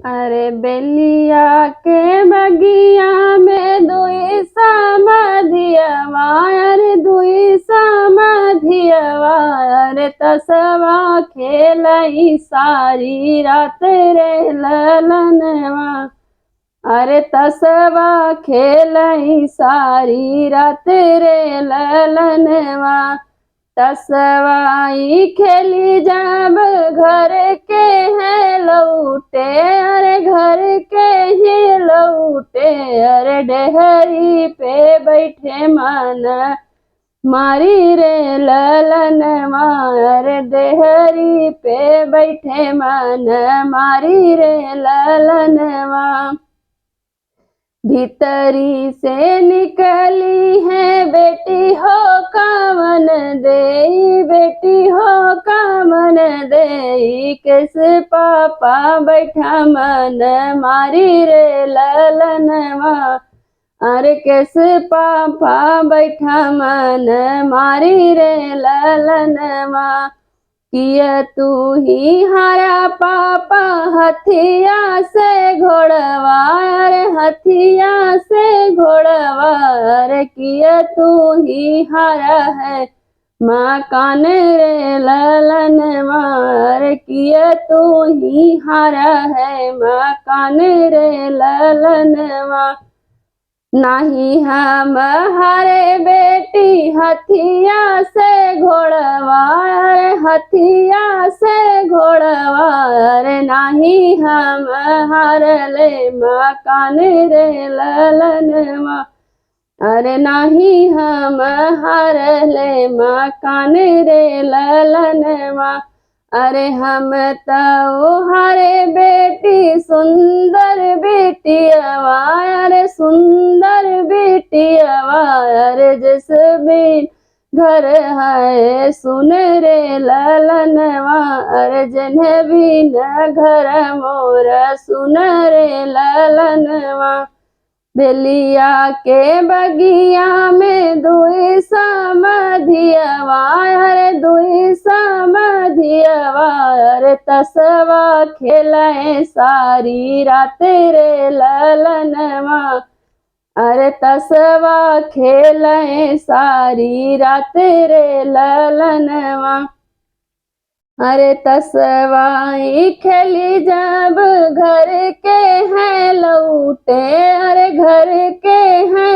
अरे बेलिया के बगिया में दुई समाधियवा, अरे दुई समाधियवा, अरे तसवा खेलई सारी रात रे ललनवा। अरे तसवा खेलई सारी रात रे ललनवा। तसवाई खेली जब घर के हैं लौटे, अरे घर के ही लौटे, अरे डेहरी पे बैठे मन मारी रे ललनवा। अरे डेहरी पे बैठे मन मारी रे ललनवा। भीतरी से निकली है बेटी हो कामन देई, बेटी हो कामन देई, किस पापा बैठा मन मारी रे ललनवा। अरे किस पापा बैठा मन मारी रे ललनवा। किया तू ही हरा पापा हथिया से घोड़वा, अरे हथिया से घोड़वा, अरे किया तू ही हरा है माँ कान रे ललनवा। अरे किया तू ही हरा है माँ कान रे ललनवा। नहीं हम हरे बेटी हथिया से घोड़वा, अरे हथिया से घोड़वा, अरे नहीं हम हरले माँ कान रे ललनवा। अरे नहीं हम हरले माँ कान रे ललनवा। अरे हम तो हरे बेटी सुंदर बेटियावा, अरे सुंदर बेटियावा, अरे जिस बिन घर है सुन रे ललनवा। अरे जिन्हें बिन घर मोर सुन रे ललनवा। बेलिया के बगिया में दुई समाधियवा, अरे दुई समाधियवा, अरे तसवा खेलए सारी रात रे ललनवा। अरे तसवा खेलए सारी रात रे ललनवा। अरे तसवाई खेली जब घर के हैं लौटे, अरे घर के हैं